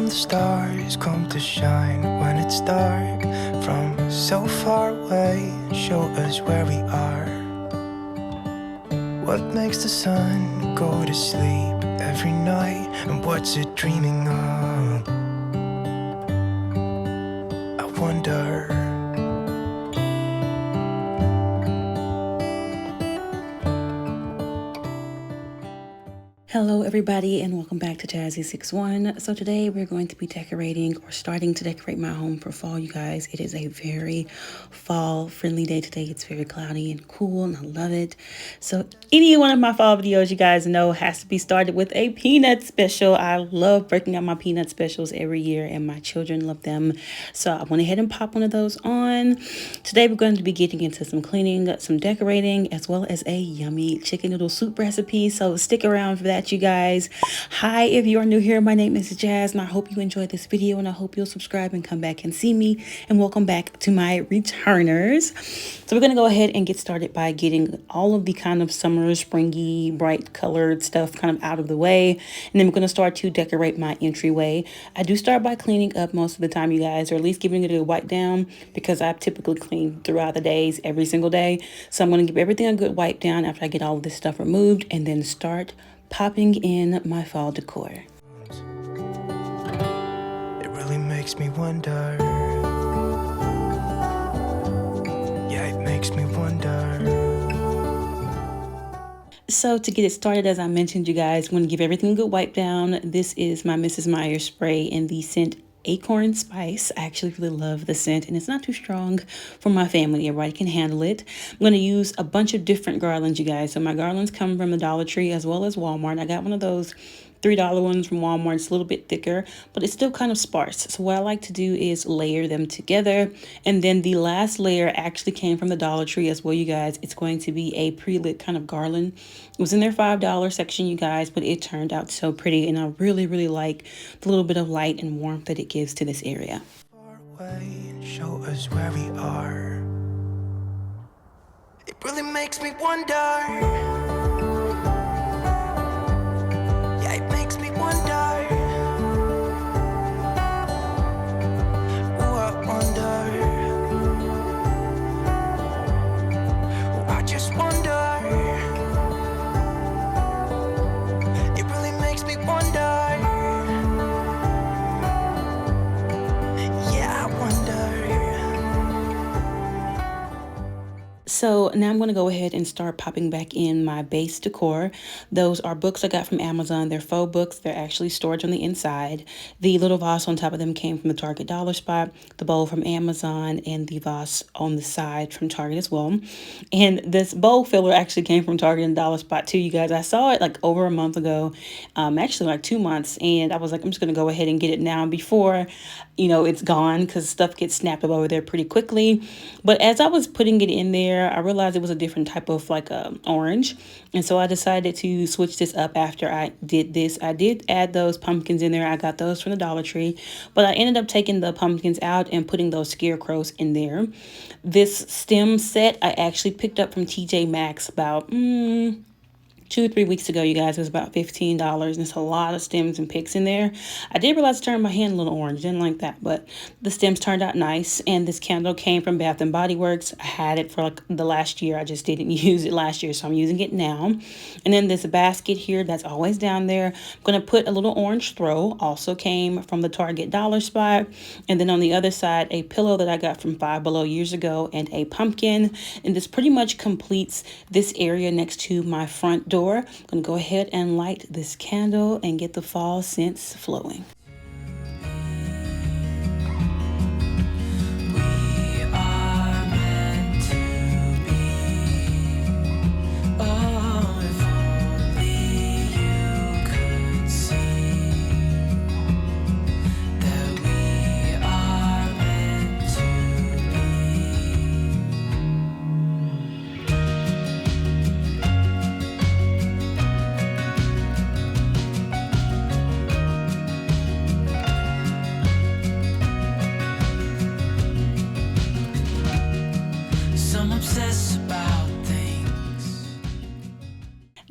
the stars come to shine when it's dark from so far away, show us where we are. What makes the sun go to sleep every night, and what's it dreaming of? I wonder. Hello everybody and welcome back to Jazzy61. So today we're going to be decorating or starting to decorate my home for fall, you guys. It is a very fall friendly day today. It's very cloudy and cool and I love it. So any one of my fall videos you guys know has to be started with a peanut special. I love breaking out my peanut specials every year and my children love them. So I went ahead and popped one of those on. Today we're going to be getting into some cleaning, some decorating, as well as a yummy chicken noodle soup recipe. So stick around for that, you guys. Hi, if you are new here, my name is Jazz and I hope you enjoyed this video and I hope you'll subscribe and come back and see me, and welcome back to my returners. So we're going to go ahead and get started by getting all of the kind of summer springy bright colored stuff kind of out of the way, and then we're going to start to decorate my entryway. I do start by cleaning up most of the time, you guys, or at least giving it a wipe down, because I typically clean throughout the days every single day. So I'm going to give everything a good wipe down after I get all of this stuff removed, and then start popping in my fall decor. It really makes me wonder. Yeah, it makes me wonder. So to get it started, as I mentioned, you guys, I'm going to give everything a good wipe down. This is my Mrs. Meyer's spray in the scent Acorn Spice. I actually really love the scent and it's not too strong for my family. Everybody can handle it. I'm going to use a bunch of different garlands, you guys. So my garlands come from the Dollar Tree as well as Walmart. I got one of those $3 ones from Walmart. It's a little bit thicker, but it's still kind of sparse. So what I like to do is layer them together. And then the last layer actually came from the Dollar Tree as well, you guys. It's going to be a pre-lit kind of garland. It was in their $5 section, you guys, but it turned out so pretty. And I really, really like the little bit of light and warmth that it gives to this area. Far away and show us where we are. It really makes me wonder. So now I'm going to go ahead and start popping back in my base decor. Those are books I got from Amazon. They're faux books. They're actually storage on the inside. The little vase on top of them came from the Target dollar spot, the bowl from Amazon, and the vase on the side from Target as well. And this bowl filler actually came from Target and dollar spot too, you guys. I saw it like over a month ago, actually like 2 months, and I was like, I'm just going to go ahead and get it now before, you know, it's gone, because stuff gets snapped up over there pretty quickly. But as I was putting it in there, I realized it was a different type of like orange. And so I decided to switch this up after I did this. I did add those pumpkins in there. I got those from the Dollar Tree, but I ended up taking the pumpkins out and putting those scarecrows in there. This stem set I actually picked up from TJ Maxx about 2 or 3 weeks ago, you guys. It was about $15, and it's a lot of stems and picks in there. I did realize it turned my hand a little orange. Didn't like that, but the stems turned out nice. And this candle came from Bath and Body Works. I had it for like the last year. I just didn't use it last year, so I'm using it now. And then this basket here that's always down there, I'm going to put a little orange throw. Also came from the Target dollar spot. And then on the other side, a pillow that I got from Five Below years ago, and a pumpkin. And this pretty much completes this area next to my front door. I'm going to go ahead and light this candle and get the fall scents flowing.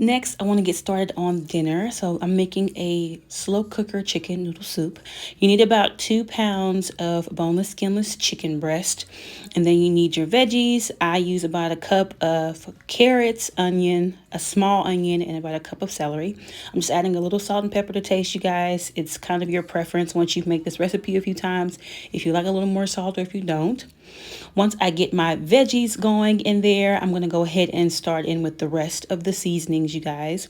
Next, I want to get started on dinner. So I'm making a slow cooker chicken noodle soup. You need about 2 pounds of boneless, skinless chicken breast. And then you need your veggies. I use about a cup of carrots, onion, a small onion, and about a cup of celery. I'm just adding a little salt and pepper to taste, you guys. It's kind of your preference once you've made this recipe a few times, if you like a little more salt or if you don't. Once I get my veggies going in there, I'm going to go ahead and start in with the rest of the seasonings, you guys.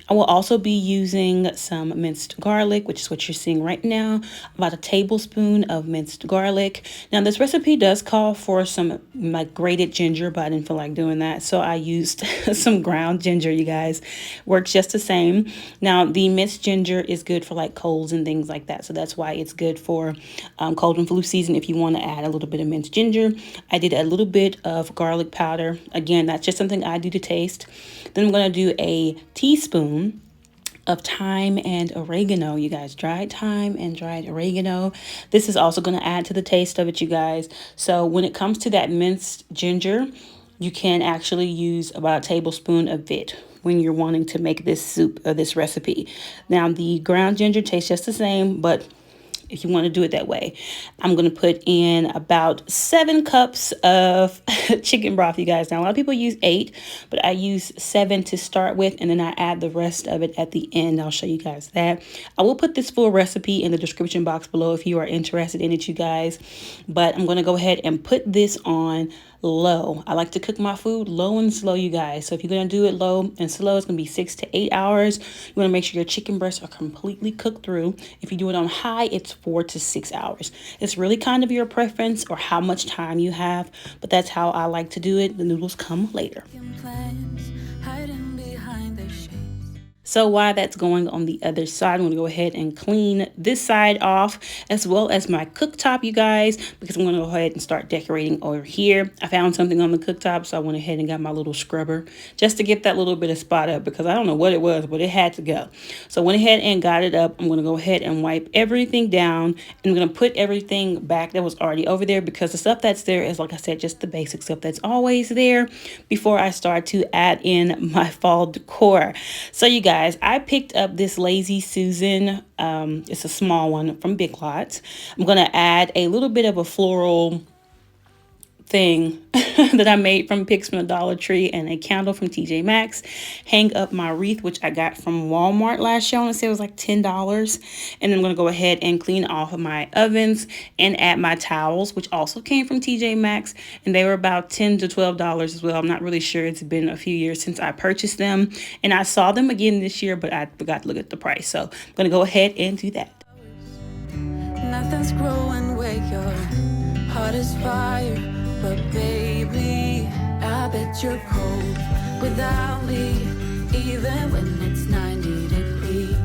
I will also be using some minced garlic, which is what you're seeing right now, about a tablespoon of minced garlic. Now, this recipe does call for some like grated ginger, but I didn't feel like doing that, so I used some ground ginger, you guys. Works just the same. Now, the minced ginger is good for like colds and things like that, so that's why it's good for cold and flu season if you want to add a little bit of minced ginger. I did a little bit of garlic powder. Again, that's just something I do to taste. Then I'm going to do a teaspoon of thyme and oregano, you guys. Dried thyme and dried oregano. This is also going to add to the taste of it, you guys. So when it comes to that minced ginger, you can actually use about a tablespoon of it when you're wanting to make this soup or this recipe. Now, the ground ginger tastes just the same, but if you want to do it that way, I'm going to put in about 7 cups of chicken broth, you guys. Now, a lot of people use 8, but I use 7 to start with, and then I add the rest of it at the end. I'll show you guys that. I will put this full recipe in the description box below if you are interested in it, you guys. But I'm going to go ahead and put this on low. I like to cook my food low and slow, you guys. So if you're going to do it low and slow, it's going to be 6 to 8 hours. You want to make sure your chicken breasts are completely cooked through. If you do it on high, it's 4 to 6 hours. It's really kind of your preference or how much time you have, but that's how I like to do it. The noodles come later. So while that's going on the other side, I'm going to go ahead and clean this side off as well as my cooktop, you guys, because I'm going to go ahead and start decorating over here. I found something on the cooktop, so I went ahead and got my little scrubber just to get that little bit of spot up because I don't know what it was, but it had to go. So I went ahead and got it up. I'm going to go ahead and wipe everything down, and I'm going to put everything back that was already over there because the stuff that's there is, like I said, just the basic stuff that's always there before I start to add in my fall decor. So you guys, I picked up this Lazy Susan. It's a small one from Big Lots. I'm going to add a little bit of a floral thing that I made from picks from the Dollar Tree and a candle from TJ Maxx. Hang up my wreath, which I got from Walmart last year. I want to say it was like $10. And then I'm going to go ahead and clean off of my ovens and add my towels, which also came from TJ Maxx. And they were about $10 to $12 as well. I'm not really sure. It's been a few years since I purchased them. And I saw them again this year, but I forgot to look at the price. So I'm going to go ahead and do that. Nothing's growing where your heart is fire. But baby, I bet you're cold without me, even when it's 90 degrees.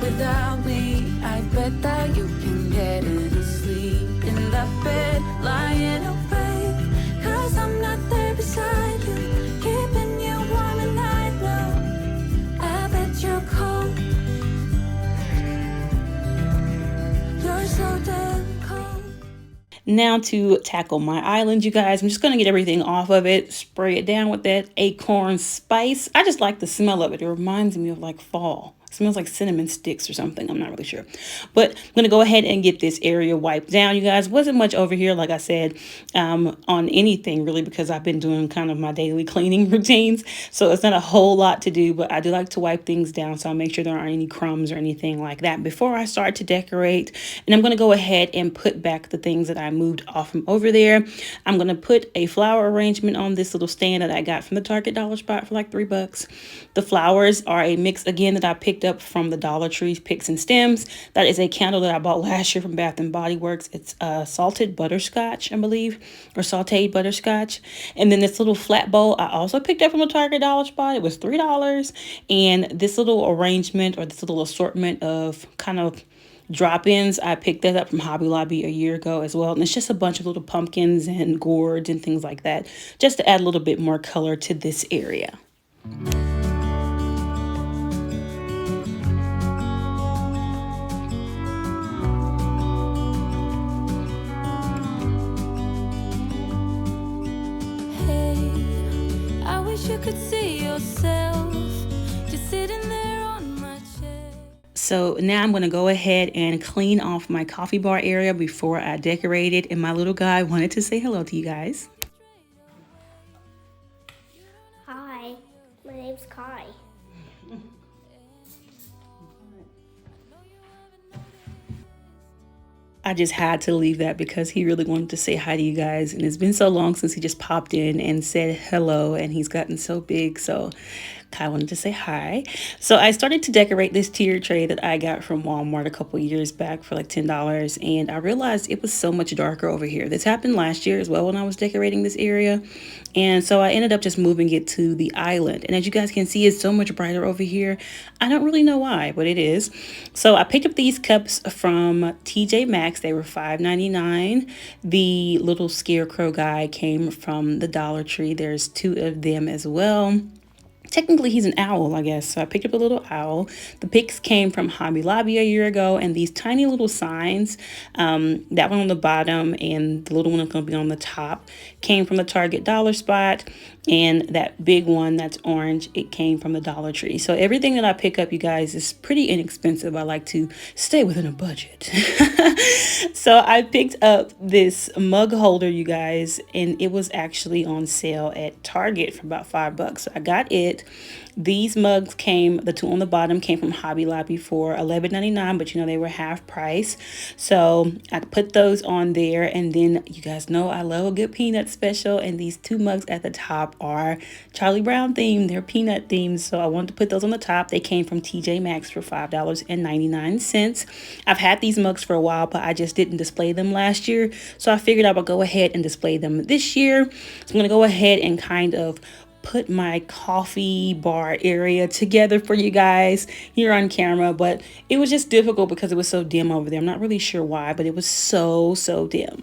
Without me, I bet that you can get any sleep in that bed, lying awake, 'cause I'm not there beside you, keeping you warm and I know, I bet you're cold. You're so damn cold. Now to tackle my island, you guys, I'm just going to get everything off of it, spray it down with that acorn spice. I just like the smell of it. It reminds me of like fall. It smells like cinnamon sticks or something. I'm not really sure. But I'm going to go ahead and get this area wiped down, you guys. Wasn't much over here, like I said, on anything really, because I've been doing kind of my daily cleaning routines. So it's not a whole lot to do, but I do like to wipe things down. So I'll make sure there aren't any crumbs or anything like that before I start to decorate. And I'm going to go ahead and put back the things that I moved off from over there. I'm going to put a flower arrangement on this little stand that I got from the Target dollar spot for like $3. The flowers are a mix, again, that I picked up from the Dollar Tree Picks and Stems. That is a candle that I bought last year from Bath and Body Works. It's salted butterscotch, I believe, or sauteed butterscotch. And then this little flat bowl I also picked up from the Target dollar spot. It was $3. And this little arrangement or this little assortment of kind of drop-ins, I picked that up from Hobby Lobby a year ago as well. And it's just a bunch of little pumpkins and gourds and things like that, just to add a little bit more color to this area. You could see yourself So now I'm gonna go ahead and clean off my coffee bar area before I decorate it. And my little guy wanted to say hello to you guys. Hi, my name's Kai. I just had to leave that because he really wanted to say hi to you guys. And it's been so long since he just popped in and said hello, and he's gotten so big. So Kai wanted to say hi. So I started to decorate this tier tray that I got from Walmart a couple years back for like $10. And I realized it was so much darker over here. This happened last year as well when I was decorating this area. And so I ended up just moving it to the island. And as you guys can see, it's so much brighter over here. I don't really know why, but it is. So I picked up these cups from TJ Maxx. They were $5.99. The little scarecrow guy came from the Dollar Tree. There's 2 of them as well. Technically, he's an owl, I guess. So I picked up a little owl. The picks came from Hobby Lobby a year ago, and these tiny little signs, that one on the bottom and the little one that's going to be on the top, came from the Target dollar spot. And that big one that's orange, it came from the Dollar Tree. So everything that I pick up, you guys, is pretty inexpensive. I like to stay within a budget. So I picked up this mug holder, you guys, and it was actually on sale at Target for about $5. So I got it. These mugs came, the 2 on the bottom came from Hobby Lobby for $11.99, but you know, they were half price. So I put those on there, and then you guys know I love a good peanut special, and these 2 mugs at the top are Charlie Brown themed. They're peanut themed, so I wanted to put those on the top. They came from TJ Maxx for $5.99. I've had these mugs for a while, but I just didn't display them last year, so I figured I would go ahead and display them this year. So I'm going to go ahead and kind of put my coffee bar area together for you guys here on camera, but it was just difficult because it was so dim over there. I'm not really sure why, but it was so dim.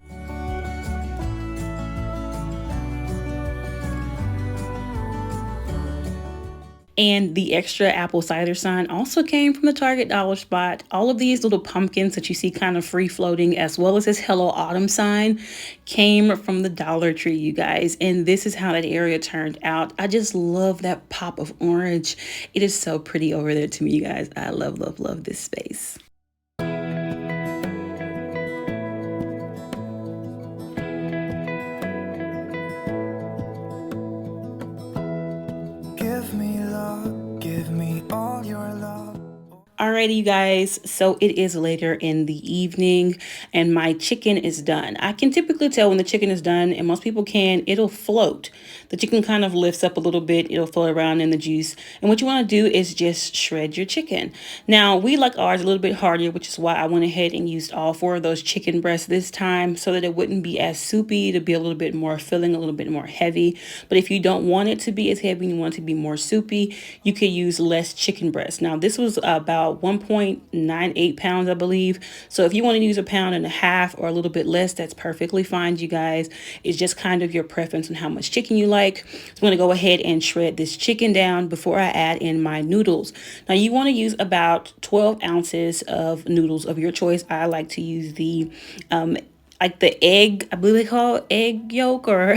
And the extra apple cider sign also came from the Target dollar spot. All of these little pumpkins that you see kind of free floating, as well as this Hello Autumn sign, came from the Dollar Tree, you guys. And this is how that area turned out. I just love that pop of orange. It is so pretty over there to me, you guys. I love this space. Give me love, give me all your love. Alrighty, you guys, so it is later in the evening and my chicken is done. I can typically tell when the chicken is done, and most people can, it'll float. The chicken kind of lifts up a little bit, it'll float around in the juice. And what you want to do is just shred your chicken. Now, we like ours a little bit heartier, which is why I went ahead and used all 4 of those chicken breasts this time so that it wouldn't be as soupy, to be a little bit more filling, a little bit more heavy. But if you don't want it to be as heavy and you want it to be more soupy, you could use less chicken breast. Now, this was about 1.98 pounds, I believe. So if you want to use 1.5 pounds or a little bit less, that's perfectly fine, you guys. It's just kind of your preference on how much chicken you like. So I'm going to go ahead and shred this chicken down before I add in my noodles. Now you want to use about 12 ounces of noodles of your choice. I like to use the like the egg, I believe they call it egg yolk, or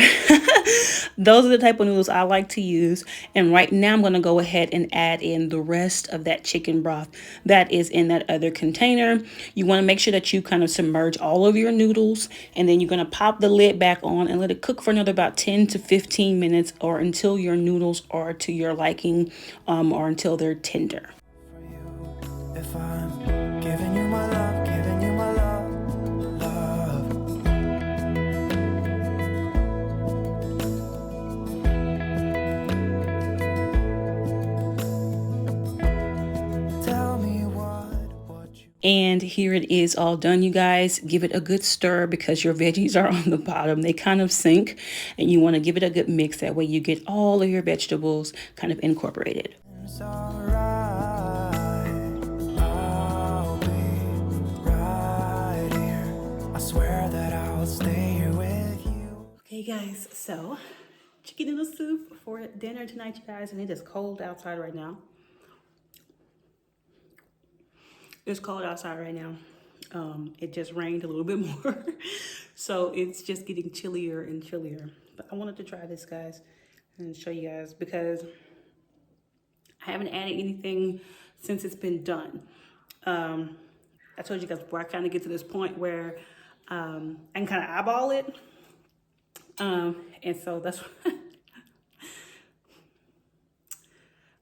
those are the type of noodles I like to use. And right now I'm going to go ahead and add in the rest of that chicken broth that is in that other container. You want to make sure that you kind of submerge all of your noodles, and then you're going to pop the lid back on and let it cook for another about 10 to 15 minutes, or until your noodles are to your liking, or until they're tender. For you, if I'm giving you my love, giving you my love. And here it is all done, you guys. Give it a good stir because your veggies are on the bottom. They kind of sink, and you want to give it a good mix. That way you get all of your vegetables kind of incorporated. It's alright, I'll be right here. I swear that I'll stay here with you. Okay, guys, so chicken noodle soup for dinner tonight, you guys, and it is cold outside right now. It's cold outside right now. It just rained a little bit more. So it's just getting chillier and chillier. But I wanted to try this, guys, and show you guys because I haven't added anything since it's been done. I told you guys before, I kind of get to this point where I can kind of eyeball it. And so that's what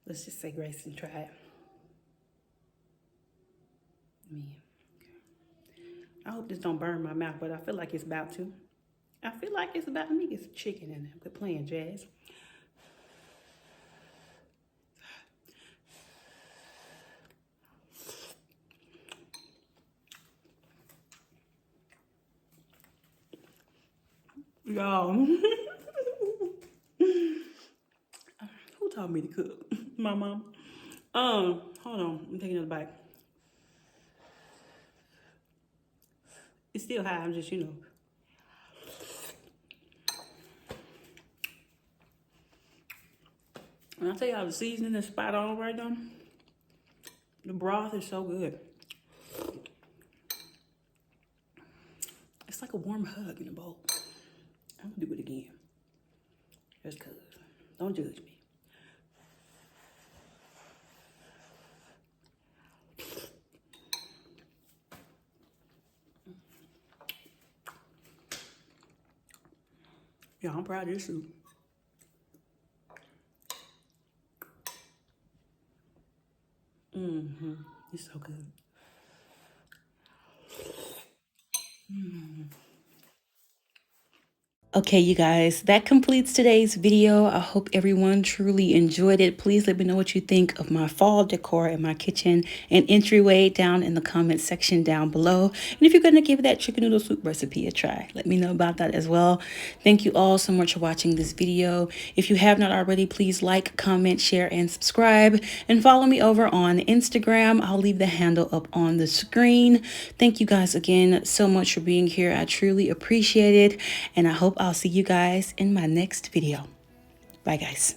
let's just say grace and try it. I hope this don't burn my mouth, but I feel like it's about to. I feel like it's about to. Let me get some chicken in there. Quit playing jazz. Y'all. Who taught me to cook? My mom. Hold on. I'm taking another bite. It's still high. I'm just, you know. When I tell y'all the seasoning is spot on right now, the broth is so good. It's like a warm hug in a bowl. I'm gonna do it again. Just cause. Don't judge me. Yeah, I'm proud of this soup. It's so good. Okay, you guys, that completes today's video. I hope everyone truly enjoyed it. Please let me know what you think of my fall decor in my kitchen and entryway down in the comment section down below. And if you're going to give that chicken noodle soup recipe a try, let me know about that as well. Thank you all so much for watching this video. If you have not already, please like, comment, share, and subscribe. And follow me over on Instagram. I'll leave the handle up on the screen. Thank you guys again so much for being here. I truly appreciate it. And I hope I'll see you guys in my next video. Bye, guys.